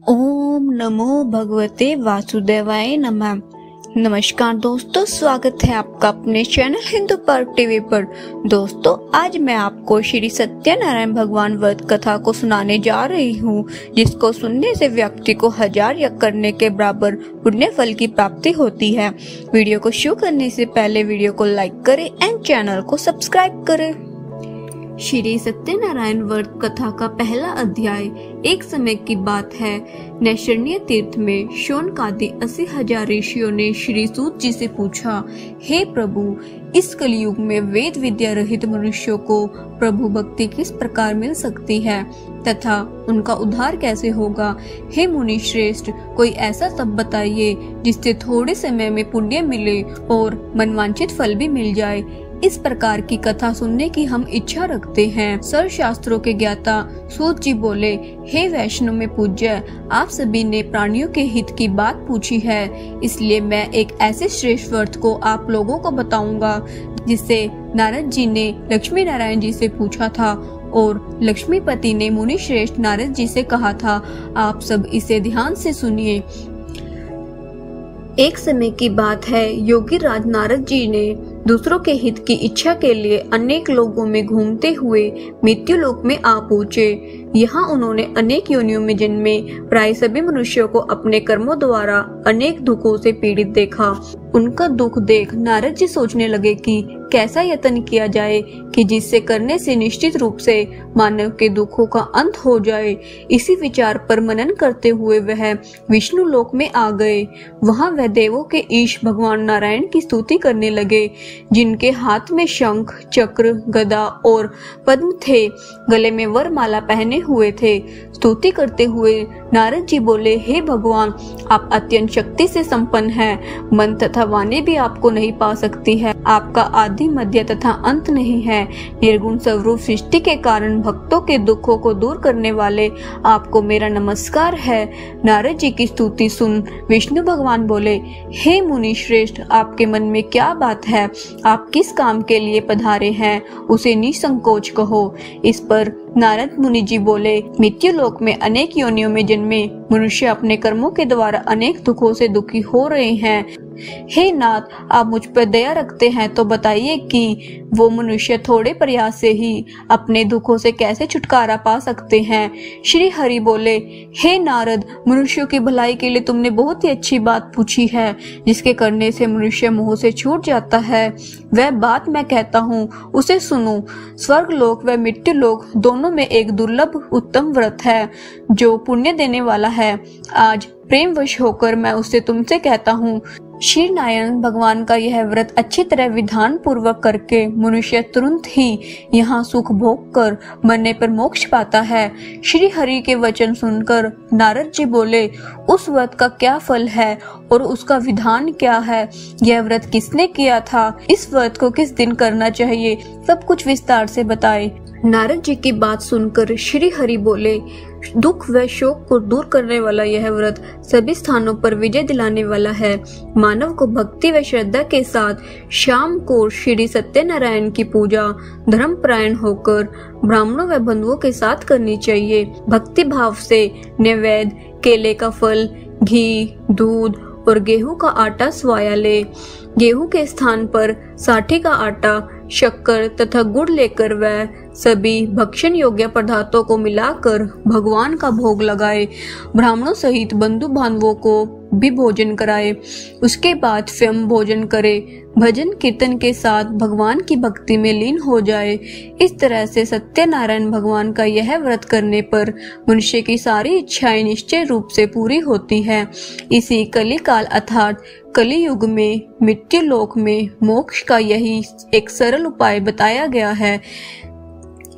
ओम नमो भगवते वासुदेवाय नमः। नमस्कार दोस्तों, स्वागत है आपका अपने चैनल हिंदू पर्व टीवी पर। दोस्तों, आज मैं आपको श्री सत्यनारायण भगवान व्रत कथा को सुनाने जा रही हूँ, जिसको सुनने से व्यक्ति को 1000 यज्ञ करने के बराबर पुण्य फल की प्राप्ति होती है। वीडियो को शुरू करने से पहले वीडियो को लाइक करें एंड चैनल को सब्सक्राइब करें। श्री सत्यनारायण व्रत कथा का पहला अध्याय। एक समय की बात है, नैषण्य तीर्थ में शौनकादि 80,000 ऋषियों ने श्री सूत जी से पूछा, हे प्रभु, इस कलयुग में वेद विद्या रहित मनुष्यों को प्रभु भक्ति किस प्रकार मिल सकती है तथा उनका उद्धार कैसे होगा। हे मुनि श्रेष्ठ, कोई ऐसा तप बताइए जिससे थोड़े समय में पुण्य मिले और मनवांछित फल भी मिल जाए। इस प्रकार की कथा सुनने की हम इच्छा रखते हैं। सर्व शास्त्रों के ज्ञाता सूत जी बोले, हे वैष्णव में पूज्य, आप सभी ने प्राणियों के हित की बात पूछी है, इसलिए मैं एक ऐसे श्रेष्ठ व्रत को आप लोगों को बताऊंगा जिससे नारद जी ने लक्ष्मी नारायण जी से पूछा था और लक्ष्मीपति ने मुनि श्रेष्ठ नारद जी से कहा था। आप सब इसे ध्यान से सुनिए। एक समय की बात है, योगी राज नारद जी ने दूसरों के हित की इच्छा के लिए अनेक लोगों में घूमते हुए मृत्यु लोक में आ पहुँचे। यहाँ उन्होंने अनेक योनियों में जन्मे प्राय सभी मनुष्यों को अपने कर्मों द्वारा अनेक दुखों से पीड़ित देखा। उनका दुख देख नारद जी सोचने लगे कि कैसा यत्न किया जाए कि जिससे करने से निश्चित रूप से मानव के दुखों का अंत हो जाए। इसी विचार पर मनन करते हुए वह विष्णु लोक में आ गए। वहां वह देवों के ईश भगवान नारायण की स्तुति करने लगे, जिनके हाथ में शंख, चक्र, गदा और पद्म थे, गले में वरमाला पहने हुए थे। स्तुति करते हुए नारद जी बोले, हे भगवान, आप अत्यंत शक्ति से संपन्न हैं। मन तथा वाणी भी आपको नहीं पा सकती है। आपका आदि मध्य तथा अंत नहीं है। निर्गुण स्वरूप सृष्टि के कारण भक्तों के दुखों को दूर करने वाले आपको मेरा नमस्कार है। नारद जी की स्तुति सुन विष्णु भगवान बोले, हे मुनि श्रेष्ठ, आपके मन में क्या बात है? आप किस काम के लिए पधारे हैं, उसे निसंकोच कहो। इस पर नारद मुनि जी बोले, मृत्यु लोक में अनेक योनियों में जन्मे मनुष्य अपने कर्मों के द्वारा अनेक दुखों से दुखी हो रहे हैं। हे नाथ, आप मुझ पर दया रखते हैं तो बताइए कि वो मनुष्य थोड़े प्रयास से ही अपने दुखों से कैसे छुटकारा पा सकते हैं। श्री हरि बोले, हे नारद, मनुष्यों की भलाई के लिए तुमने बहुत ही अच्छी बात पूछी है, जिसके करने से मनुष्य मोह से छूट जाता है। वह बात मैं कहता हूँ, उसे सुनो। स्वर्ग लोक व मृत्यु लोक दोनों में एक दुर्लभ उत्तम व्रत है जो पुण्य देने वाला है। आज प्रेमवश होकर मैं उसे तुमसे कहता हूँ। श्री नारायण भगवान का यह व्रत अच्छी तरह विधान पूर्वक करके मनुष्य तुरंत ही यहाँ सुख भोग कर मरने पर मोक्ष पाता है। श्री हरि के वचन सुनकर नारद जी बोले, उस व्रत का क्या फल है और उसका विधान क्या है? यह व्रत किसने किया था? इस व्रत को किस दिन करना चाहिए? सब कुछ विस्तार से बताए। नारद जी की बात सुनकर श्री हरि बोले, दुख व शोक को दूर करने वाला यह व्रत सभी स्थानों पर विजय दिलाने वाला है। मानव को भक्ति व श्रद्धा के साथ शाम को श्री सत्यनारायण की पूजा धर्मपरायण होकर ब्राह्मणों व बंधुओं के साथ करनी चाहिए। भक्ति भाव से नैवेद्य, केले का फल, घी, दूध और गेहूं का आटा स्वाया ले। गेहूं के स्थान पर साठी का आटा, शक्कर तथा गुड़ लेकर वह सभी भक्षण योग्य पदार्थों को मिलाकर भगवान का भोग लगाए। ब्राह्मणों सहित बंधु बांधवों को भी भोजन कराए। उसके बाद स्वयं भोजन करे। भजन कीर्तन के साथ भगवान की भक्ति में लीन हो जाए। इस तरह से सत्यनारायण भगवान का यह व्रत करने पर मनुष्य की सारी इच्छाएं निश्चय रूप से पूरी होती है। इसी कलिकाल अर्थात कलियुग में मृत्यु लोक में मोक्ष का यही एक सरल उपाय बताया गया है।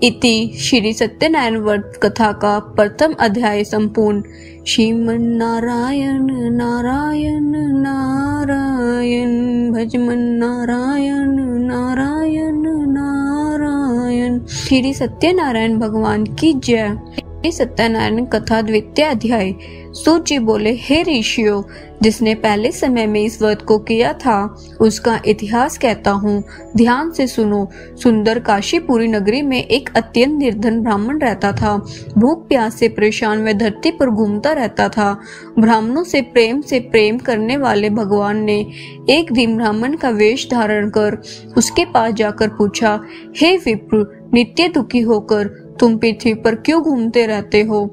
इति श्री सत्यनारायण व्रत कथा का प्रथम अध्याय संपूर्ण। श्रीमन नारायण नारायण नारायण, भजमन नारायण नारायण नारायण। श्री सत्यनारायण भगवान की जय। सत्यनारायण कथा द्वितीय अध्याय। सूत जी बोले, हे ऋषियों, जिसने पहले समय में इस व्रत को किया था उसका इतिहास कहता हूँ, ध्यान से सुनो। सुंदर काशीपुरी नगरी में एक अत्यंत निर्धन ब्राह्मण रहता था। भूख प्यास से परेशान वह धरती पर घूमता रहता था। ब्राह्मणों से प्रेम करने वाले भगवान ने एक दिन ब्राह्मण का वेश धारण कर उसके पास जाकर पूछा, हे विप्र, नित्य दुखी होकर तुम पृथ्वी पर क्यों घूमते रहते हो?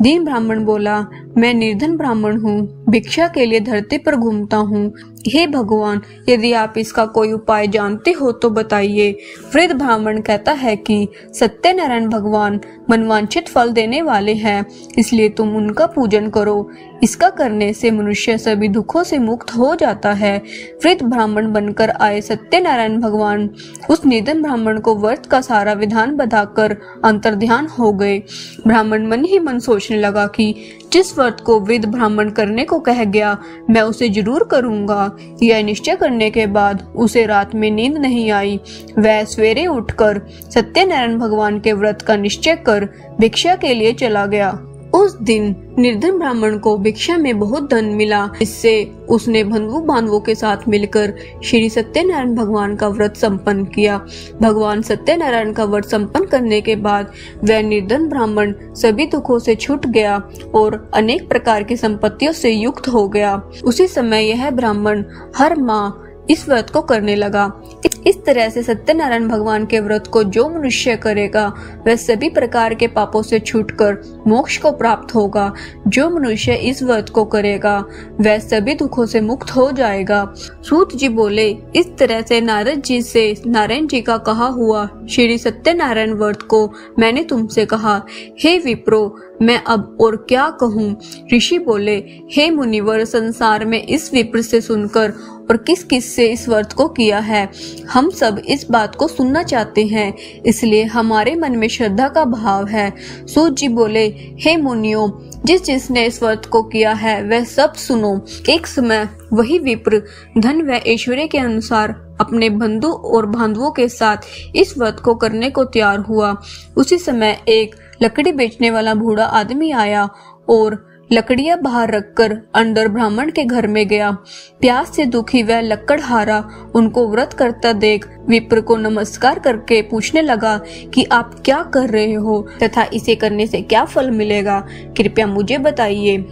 दीन ब्राह्मण बोला, मैं निर्धन ब्राह्मण हूँ, भिक्षा के लिए धरती पर घूमता हूँ। हे भगवान, यदि आप इसका कोई उपाय जानते हो तो बताइए। वृद्ध ब्राह्मण कहता है कि सत्यनारायण भगवान मनवांछित फल देने वाले हैं, इसलिए तुम उनका पूजन करो। इसका करने से मनुष्य सभी दुखों से मुक्त हो जाता है। वृद्ध ब्राह्मण बनकर आए सत्यनारायण भगवान उस निर्धन ब्राह्मण को व्रत का सारा विधान बताकर अंतर्ध्यान हो गए। ब्राह्मण मन ही मन सोचने लगा कि जिस व्रत को वृद्ध ब्राह्मण करने को कह गया, मैं उसे जरूर करूंगा। यह निश्चय करने के बाद उसे रात में नींद नहीं आई। वह सवेरे उठकर सत्यनारायण भगवान के व्रत का निश्चय कर भिक्षा के लिए चला गया। उस दिन निर्धन ब्राह्मण को भिक्षा में बहुत धन मिला। इससे उसने बंधु बांधवों के साथ मिलकर श्री सत्यनारायण भगवान का व्रत संपन्न किया। भगवान सत्यनारायण का व्रत संपन्न करने के बाद वह निर्धन ब्राह्मण सभी दुखों से छूट गया और अनेक प्रकार की संपत्तियों से युक्त हो गया। उसी समय यह ब्राह्मण हर माह इस व्रत को करने लगा। इस तरह से सत्यनारायण भगवान के व्रत को जो मनुष्य करेगा वह सभी प्रकार के पापों से छूटकर मोक्ष को प्राप्त होगा। जो मनुष्य इस व्रत को करेगा वह सभी दुखों से मुक्त हो जाएगा। सूत जी बोले, इस तरह से नारद जी से नारायण जी का कहा हुआ श्री सत्यनारायण व्रत को मैंने तुमसे कहा। हे विप्रो, मैं अब और क्या कहूँ? ऋषि बोले, हे मुनिवर, संसार में इस विप्र से सुनकर और किस किस से इस व्रत को किया है, हम सब इस बात को सुनना चाहते हैं, इसलिए हमारे मन में श्रद्धा का भाव है। सूत जी बोले, हे मुनियों, जिसने इस व्रत को किया है वह सब सुनो। एक समय वही विप्र धन व ऐश्वर्य के अनुसार अपने बंधु और बांधवों के साथ इस व्रत को करने को तैयार हुआ। उसी समय एक लकड़ी बेचने वाला बूढ़ा आदमी आया और लकड़ियां बाहर रखकर अंदर ब्राह्मण के घर में गया। प्यास से दुखी वह लकड़हारा उनको व्रत करता देख विप्र को नमस्कार करके पूछने लगा कि आप क्या कर रहे हो तथा इसे करने से क्या फल मिलेगा, कृपया मुझे बताइए।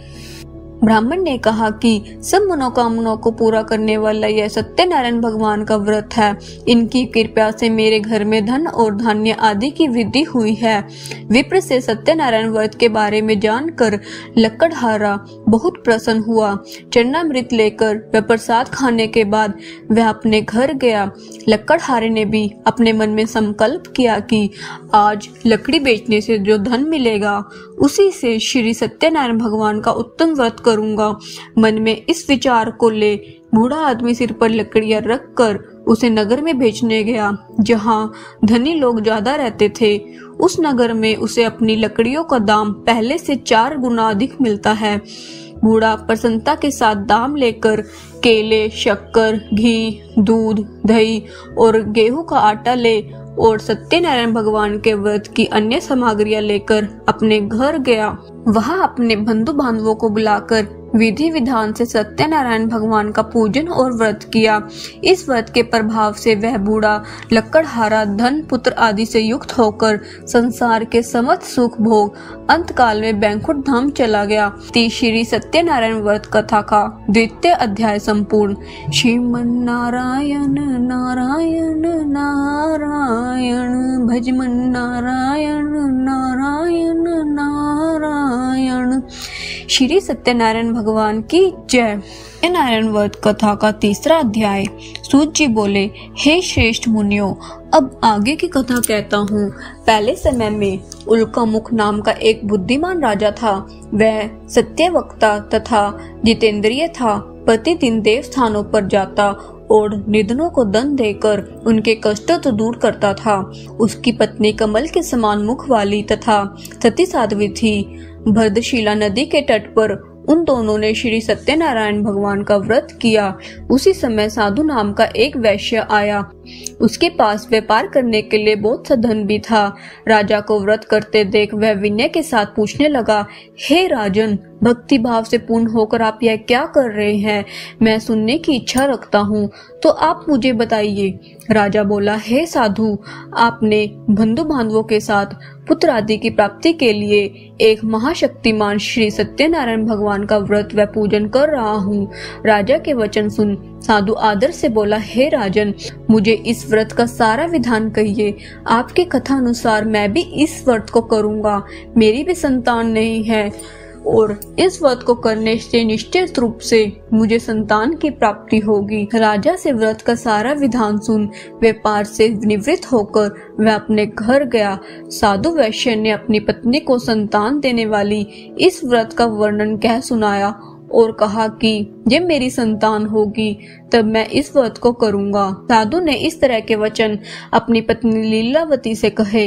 ब्राह्मण ने कहा कि सब मनोकामनाओं को पूरा करने वाला यह सत्यनारायण भगवान का व्रत है। इनकी कृपा से मेरे घर में धन और धान्य आदि की वृद्धि हुई है। विप्र से सत्यनारायण व्रत के बारे में जानकर लकड़हारा बहुत प्रसन्न हुआ। चरणामृत लेकर वह प्रसाद खाने के बाद वह अपने घर गया। लकड़हारे ने भी अपने मन में संकल्प किया कि आज लकड़ी बेचने से जो धन मिलेगा उसी से श्री सत्यनारायण भगवान का उत्तम व्रत करूंगा। मन में इस विचार को ले बूढ़ा आदमी सिर पर लकड़ियां रखकर उसे नगर में बेचने गया, जहां धनी लोग ज्यादा रहते थे। उस नगर में उसे अपनी लकड़ियों का दाम पहले से 4 गुना अधिक मिलता है। बूढ़ा प्रसन्नता के साथ दाम लेकर केले, शक्कर, घी, दूध, दही और गेहूं का आटा ले और सत्यनारायण भगवान के व्रत की अन्य सामग्रियां लेकर अपने घर गया। वहां अपने बंधु बांधवों को बुलाकर विधि विधान से सत्यनारायण भगवान का पूजन और व्रत किया। इस व्रत के प्रभाव से वह बूढ़ा लकड़हारा धन पुत्र आदि से युक्त होकर संसार के समस्त सुख भोग अंत काल में बैंकुट धाम चला गया। श्री सत्यनारायण व्रत कथा का द्वितीय अध्याय संपूर्ण। श्रीमन नारायण नारायण नारायण भजमन नारायण नारायण नारायण। श्री सत्यनारायण भगवान की जय। सत्यनारायण व्रत कथा का तीसरा अध्याय। सूत जी बोले, हे श्रेष्ठ मुनियों, अब आगे की कथा कहता हूँ। पहले समय में उल्कामुख नाम का एक बुद्धिमान राजा था। वह सत्यवक्ता तथा जितेंद्रिय था। प्रतिदिन देव स्थानों पर जाता और निर्धनों को दंड देकर उनके कष्टों तो दूर करता था। उसकी पत्नी कमल के समान मुख वाली तथा सती साध्वी थी। भद्रशिला नदी के तट पर उन दोनों ने श्री सत्यनारायण भगवान का व्रत किया। उसी समय साधु नाम का एक वैश्य आया। उसके पास व्यापार करने के लिए बहुत सा धन भी था। राजा को व्रत करते देख वह विनय के साथ पूछने लगा, हे राजन, भक्ति भाव से पूर्ण होकर आप यह क्या कर रहे हैं? मैं सुनने की इच्छा रखता हूँ, तो आप मुझे बताइए। राजा बोला, हे साधु, आपने बंधु बांधवों के साथ पुत्र आदि की प्राप्ति के लिए एक महाशक्तिमान श्री सत्यनारायण भगवान का व्रत व पूजन कर रहा हूँ। राजा के वचन सुन साधु आदर से बोला, हे राजन, मुझे इस व्रत का सारा विधान कहिए। आपके कथा अनुसार मैं भी इस व्रत को करूँगा। मेरी भी संतान नहीं है और इस व्रत को करने से निश्चित रूप से मुझे संतान की प्राप्ति होगी। राजा से व्रत का सारा विधान सुन व्यापार से निवृत्त होकर वह अपने घर गया। साधु वैश्य ने अपनी पत्नी को संतान देने वाली इस व्रत का वर्णन कह सुनाया और कहा कि जब मेरी संतान होगी तब मैं इस व्रत को करूंगा। साधु ने इस तरह के वचन अपनी पत्नी लीलावती से कहे।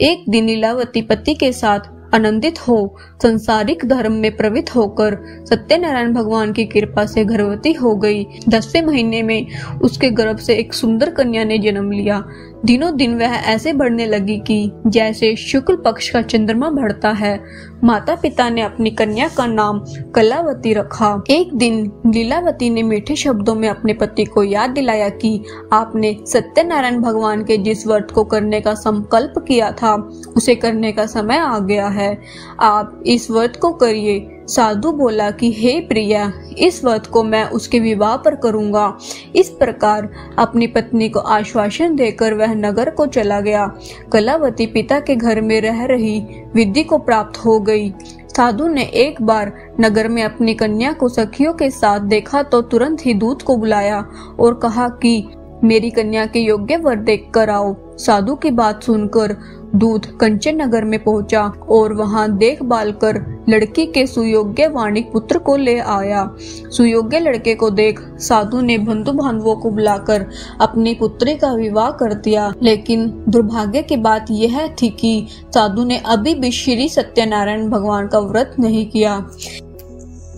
एक दिन लीलावती पति के साथ आनंदित हो संसारिक धर्म में प्रवृत्त होकर सत्यनारायण भगवान की कृपा से गर्भवती हो गई। 10वें महीने में उसके गर्भ से एक सुंदर कन्या ने जन्म लिया। दिनों दिन वह ऐसे बढ़ने लगी कि जैसे शुक्ल पक्ष का चंद्रमा बढ़ता है। माता पिता ने अपनी कन्या का नाम कलावती रखा। एक दिन लीलावती ने मीठे शब्दों में अपने पति को याद दिलाया कि आपने सत्यनारायण भगवान के जिस व्रत को करने का संकल्प किया था उसे करने का समय आ गया है। आप इस व्रत को करिए। साधु बोला कि हे प्रिया, इस व्रत को मैं उसके विवाह पर करूंगा। इस प्रकार अपनी पत्नी को आश्वासन देकर वह नगर को चला गया। कलावती पिता के घर में रह रही विधि को प्राप्त हो गई। साधु ने एक बार नगर में अपनी कन्या को सखियों के साथ देखा तो तुरंत ही दूत को बुलाया और कहा कि मेरी कन्या के योग्य वर देख कर आओ। साधु की बात सुनकर दूत कंचन नगर में पहुंचा और वहां देखभाल कर लड़की के सुयोग्य वाणिक पुत्र को ले आया। सुयोग्य लड़के को देख साधु ने बंधु बांधवों को बुलाकर अपनी पुत्री का विवाह कर दिया। लेकिन दुर्भाग्य की बात यह थी कि साधु ने अभी भी श्री सत्यनारायण भगवान का व्रत नहीं किया।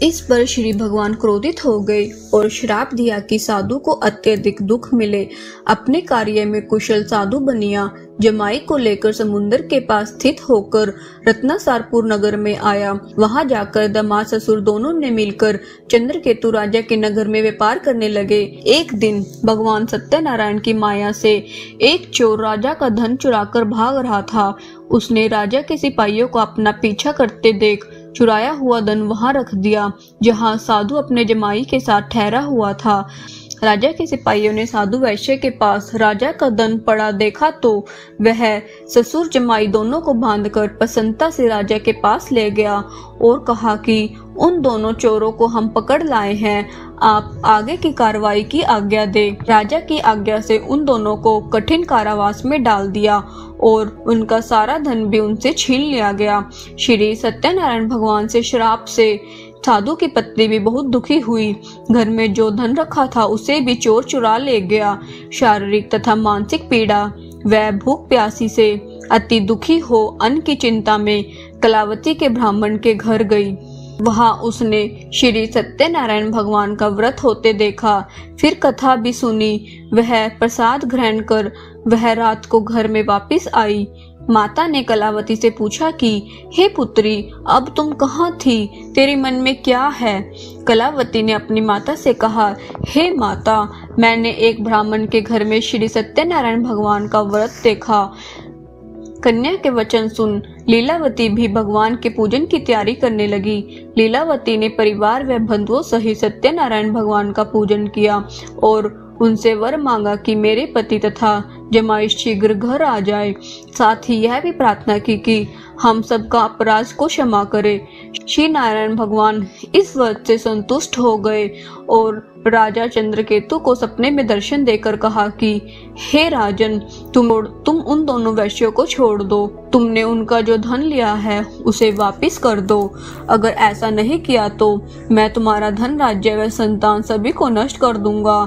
इस पर श्री भगवान क्रोधित हो गए और श्राप दिया कि साधु को अत्यधिक दुख मिले। अपने कार्य में कुशल साधु बनिया जमाई को लेकर समुद्र के पास स्थित होकर रत्नासारपुर नगर में आया। वहां जाकर दामाद ससुर दोनों ने मिलकर चंद्रकेतु राजा के नगर में व्यापार करने लगे। एक दिन भगवान सत्यनारायण की माया से एक चोर राजा का धन चुराकर भाग रहा था। उसने राजा के सिपाहियों को अपना पीछा करते देख चुराया हुआ धन वहां रख दिया जहां साधु अपने जमाई के साथ ठहरा हुआ था। राजा के सिपाहियों ने साधु वैश्य के पास राजा का धन पड़ा देखा तो वह ससुर जमाई दोनों को बांधकर प्रसन्नता से राजा के पास ले गया और कहा कि उन दोनों चोरों को हम पकड़ लाए हैं, आप आगे की कार्रवाई की आज्ञा दे। राजा की आज्ञा से उन दोनों को कठिन कारावास में डाल दिया और उनका सारा धन भी उनसे छीन लिया गया। श्री सत्यनारायण भगवान से श्राप से साधु की पत्नी भी बहुत दुखी हुई। घर में जो धन रखा था उसे भी चोर चुरा ले गया। शारीरिक तथा मानसिक पीड़ा व भूख प्यासी से अति दुखी हो अन्न की चिंता में कलावती के ब्राह्मण के घर गई। वहां उसने श्री सत्यनारायण भगवान का व्रत होते देखा। फिर कथा भी सुनी। वह प्रसाद ग्रहण कर वह रात को घर में वापस आई। माता ने कलावती से पूछा कि हे पुत्री, अब तुम कहाँ थी? तेरे मन में क्या है? कलावती ने अपनी माता से कहा, हे माता, मैंने एक ब्राह्मण के घर में श्री सत्यनारायण भगवान का व्रत देखा। कन्या के वचन सुन लीलावती भी भगवान के पूजन की तैयारी करने लगी। लीलावती ने परिवार व बंधुओं सहित सत्यनारायण भगवान का पूजन किया और उनसे वर मांगा कि मेरे पति तथा जमाई शीघ्र घर आ जाए। साथ ही यह भी प्रार्थना की कि हम सबका अपराध को क्षमा करे। श्री नारायण भगवान इस व्रत से संतुष्ट हो गए और राजा चंद्रकेतु को सपने में दर्शन देकर कहा कि हे राजन, तुम उन दोनों वैश्यों को छोड़ दो। तुमने उनका जो धन लिया है उसे वापस कर दो। अगर ऐसा नहीं किया तो मैं तुम्हारा धन, राज्य व संतान सभी को नष्ट कर दूंगा।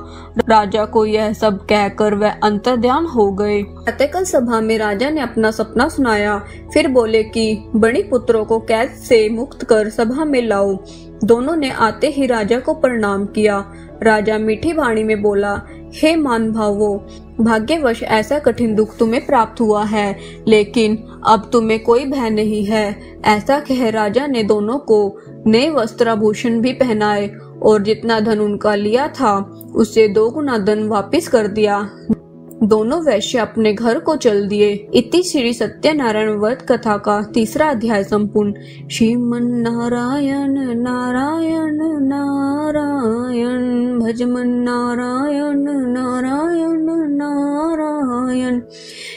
राजा को यह सब कहकर वह अंतर्ध्यान हो गए। प्रातःकाल सभा में राजा ने अपना सपना सुनाया। फिर बोले कि बड़े पुत्रों को कैद से मुक्त कर सभा में लाओ। दोनों ने आते ही राजा को प्रणाम किया। राजा मीठी वाणी में बोला, हे मान भावों, भाग्यवश ऐसा कठिन दुख तुम्हें प्राप्त हुआ है, लेकिन अब तुम्हें कोई भय नहीं है। ऐसा कह राजा ने दोनों को नए वस्त्राभूषण भी पहनाए और जितना धन उनका लिया था उससे 2 गुना धन वापस कर दिया। दोनों वैश्य अपने घर को चल दिए। इति श्री सत्यनारायण व्रत कथा का 3रा अध्याय संपूर्ण। श्रीमन नारायण नारायण नारायण भजमन नारायण नारायण नारायण।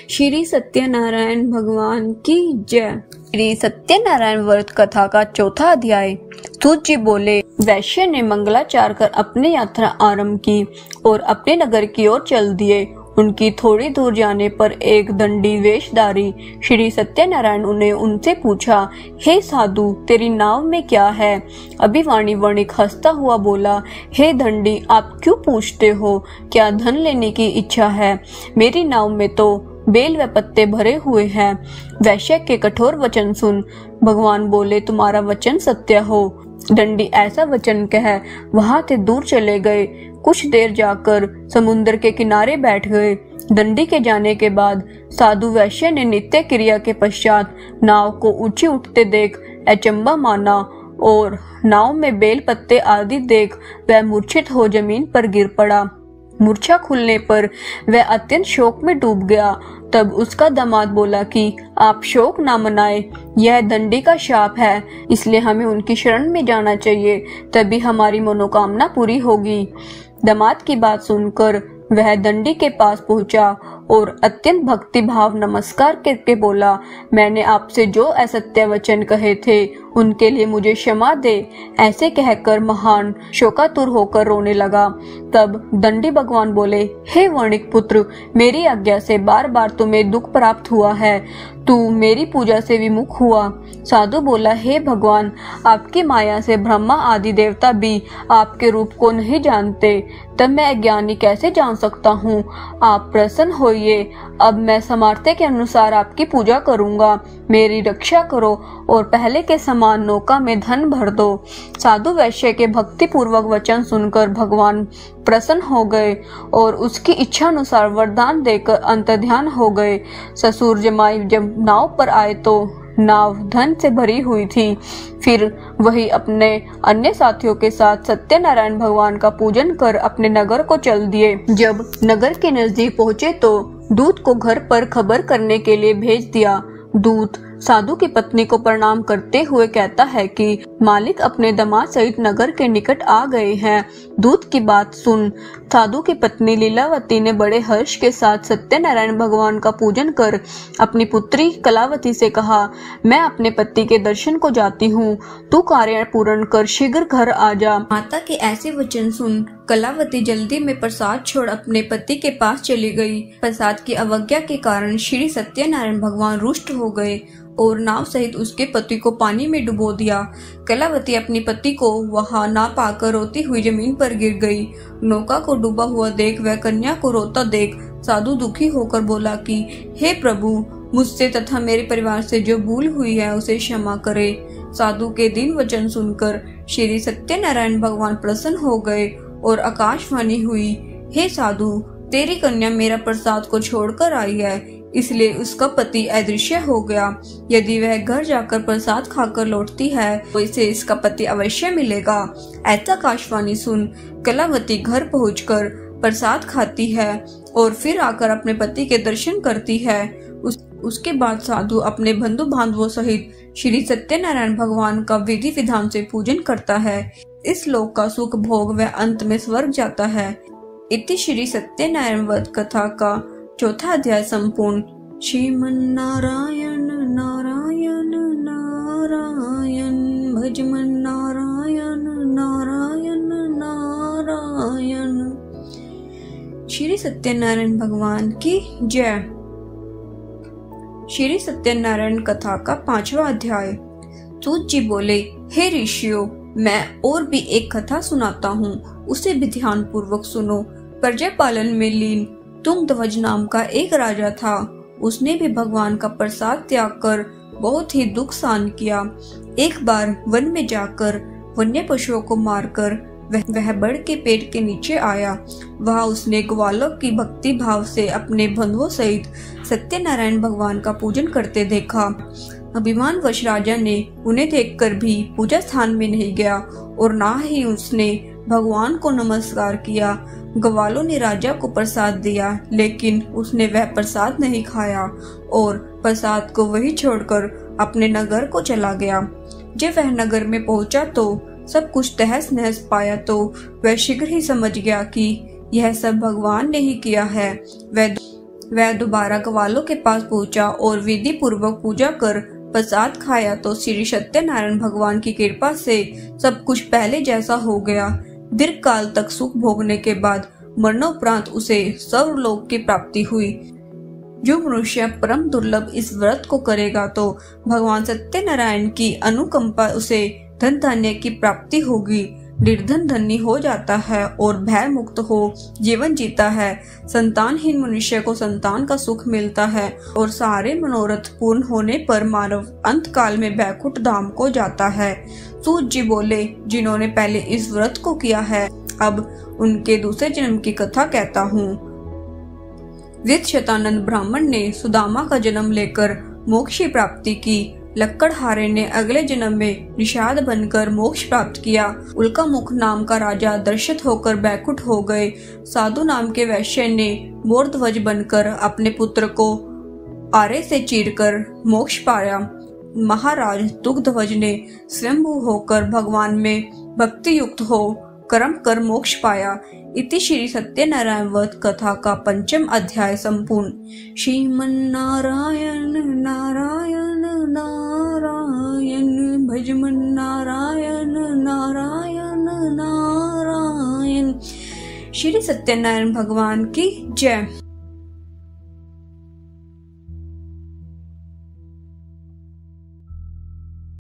श्री सत्यनारायण भगवान की जय। श्री सत्यनारायण व्रत कथा का 4था अध्याय। सूत जी बोले, वैश्य ने मंगलाचार कर अपनी यात्रा आरंभ की और अपने नगर की ओर चल दिए। उनकी थोड़ी दूर जाने पर एक दंडी वेशधारी श्री सत्यनारायण ने उनसे पूछा, हे साधु, तेरी नाव में क्या है? अभिवाणी वणिक हंसता हुआ बोला, हे दंडी, आप क्यों पूछते हो? क्या धन लेने की इच्छा है? मेरी नाव में तो बेल व पत्ते भरे हुए हैं। वैश्य के कठोर वचन सुन भगवान बोले, तुम्हारा वचन सत्य हो। दंडी ऐसा वचन कह वहां से दूर चले गए। कुछ देर जाकर समुद्र के किनारे बैठ गए। दंडी के जाने के बाद साधु वैश्य ने नित्य क्रिया के पश्चात नाव को ऊंची उठते देख अचंबा माना और नाव में बेल पत्ते आदि देख वह मूर्छित हो जमीन पर गिर पड़ा। मूर्छा खुलने पर वह अत्यंत शोक में डूब गया। तब उसका दामाद बोला कि आप शोक ना मनाए, यह दंडी का शाप है, इसलिए हमें उनकी शरण में जाना चाहिए, तभी हमारी मनोकामना पूरी होगी। दामाद की बात सुनकर वह दंडी के पास पहुंचा और अत्यंत भक्ति भाव नमस्कार करके बोला, मैंने आपसे जो असत्य वचन कहे थे उनके लिए मुझे क्षमा दे। ऐसे कहकर महान शोकातुर होकर रोने लगा। तब दंडी भगवान बोले, हे वणिक पुत्र, मेरी आज्ञा से बार बार तुम्हें दुख प्राप्त हुआ है, तू मेरी पूजा से विमुख हुआ। साधु बोला, हे भगवान, आपकी माया से ब्रह्मा आदि देवता भी आपके रूप को नहीं जानते, तब मैं अज्ञानी कैसे जान सकता हूँ? आप प्रसन्न होइए, अब मैं सामर्थ्य के अनुसार आपकी पूजा करूँगा। मेरी रक्षा करो और पहले के समान नौका में धन भर दो। साधु वैश्य के भक्ति पूर्वक वचन सुनकर भगवान प्रसन्न हो गए और उसकी इच्छा अनुसार वरदान देकर अंतर्ध्यान हो गए। ससुर जमाई जब नाव पर आए तो नाव धन से भरी हुई थी। फिर वही अपने अन्य साथियों के साथ सत्यनारायण भगवान का पूजन कर अपने नगर को चल दिए। जब नगर के नजदीक पहुँचे तो दूत को घर पर खबर करने के लिए भेज दिया। दूत साधु की पत्नी को प्रणाम करते हुए कहता है कि मालिक अपने दामाद सहित नगर के निकट आ गए हैं। दूत की बात सुन साधु की पत्नी लीलावती ने बड़े हर्ष के साथ सत्यनारायण भगवान का पूजन कर अपनी पुत्री कलावती से कहा, मैं अपने पति के दर्शन को जाती हूँ, तू कार्य पूर्ण कर शीघ्र घर आ जा। माता के ऐसे वचन सुन कलावती जल्दी में प्रसाद छोड़ अपने पति के पास चली गई। प्रसाद की अवज्ञा के कारण श्री सत्यनारायण भगवान रुष्ट हो गए और नाव सहित उसके पति को पानी में डुबो दिया। कलावती अपने पति को वहां ना पाकर रोती हुई जमीन पर गिर गई। नौका को डूबा हुआ देख वह कन्या को रोता देख साधु दुखी होकर बोला कि हे प्रभु, मुझसे तथा मेरे परिवार से जो भूल हुई है उसे क्षमा करे। साधु के दीन वचन सुनकर श्री सत्यनारायण भगवान प्रसन्न हो गए और आकाशवाणी हुई, हे साधु, तेरी कन्या मेरा प्रसाद को छोड़कर आई है, इसलिए उसका पति अदृश्य हो गया। यदि वह घर जाकर प्रसाद खाकर लौटती है तो इसे इसका पति अवश्य मिलेगा। ऐसा आकाशवाणी सुन कलावती घर पहुंचकर प्रसाद खाती है और फिर आकर अपने पति के दर्शन करती है। उसके बाद साधु अपने बंधु बांधवों सहित श्री सत्यनारायण भगवान का विधि विधान से पूजन करता है। इस लोक का सुख भोग वह अंत में स्वर्ग जाता है। इति श्री सत्यनारायण व्रत कथा का 4था अध्याय संपूर्ण। श्रीमन नारायण नारायण नारायण भजमन नारायण नारायण नारायण। श्री सत्यनारायण भगवान की जय। श्री सत्यनारायण कथा का 5वां अध्याय। सूत जी बोले, हे ऋषियों, मैं और भी एक कथा सुनाता हूँ, उसे भी ध्यान पूर्वक सुनो। प्रजा पालन में लीन तुंगध्वज नाम का एक राजा था। उसने भी भगवान का प्रसाद त्याग कर बहुत ही दुख सहन किया। एक बार वन में जाकर वन्य पशुओं को मारकर वह बड़ के पेट के नीचे आया। वहां उसने ग्वालों की भक्ति भाव से अपने बंधुओं सहित सत्यनारायण भगवान का पूजन करते देखा। अभिमानवश राजा ने उन्हें देखकर भी पूजा स्थान में नहीं गया और ना ही उसने भगवान को नमस्कार किया। ग्वालों ने राजा को प्रसाद दिया, लेकिन उसने वह प्रसाद नहीं खाया और प्रसाद को वही छोड़कर अपने नगर को चला गया। जब वह नगर में पहुंचा तो सब कुछ तहस नहस पाया तो वह शीघ्र ही समझ गया कि यह सब भगवान ने ही किया है। वह दोबारा ग्वालों के पास पहुंचा और विधि पूर्वक पूजा कर प्रसाद खाया तो श्री सत्यनारायण भगवान की कृपा से सब कुछ पहले जैसा हो गया। दीर्घ काल तक सुख भोगने के बाद मरणोपरांत उसे स्वर्गलोक की प्राप्ति हुई। जो मनुष्य परम दुर्लभ इस व्रत को करेगा तो भगवान सत्यनारायण की अनुकंपा उसे धन धान्य की प्राप्ति होगी। निर्धन धनी हो जाता है और भय मुक्त हो जीवन जीता है। संतानहीन मनुष्य को संतान का सुख मिलता है और सारे मनोरथ पूर्ण होने पर मानव अंत काल में बैकुंठ धाम को जाता है। सूत जी बोले, जिन्होंने पहले इस व्रत को किया है, अब उनके दूसरे जन्म की कथा कहता हूँ। वित्तशतानंद ब्राह्मण ने सुदामा का जन्म लेकर मोक्ष की प्राप्ति की। लक्कड़हारे ने अगले जन्म में निषाद बनकर मोक्ष प्राप्त किया। उल्कामुख नाम का राजा दर्शित होकर बैकुंठ हो गए। साधु नाम के वैश्य ने मोरध्वज बनकर अपने पुत्र को आरे से चीरकर मोक्ष पाया। महाराज तुंगध्वज ने स्वयंभू होकर भगवान में भक्ति युक्त हो कर्म कर मोक्ष पाया। इति श्री सत्यनारायण व्रत कथा का 5वां अध्याय संपूर्ण। श्रीमन्नारायण नारायण नारायण भजमन नारायण नारायण नारायण। श्री सत्यनारायण भगवान की जय।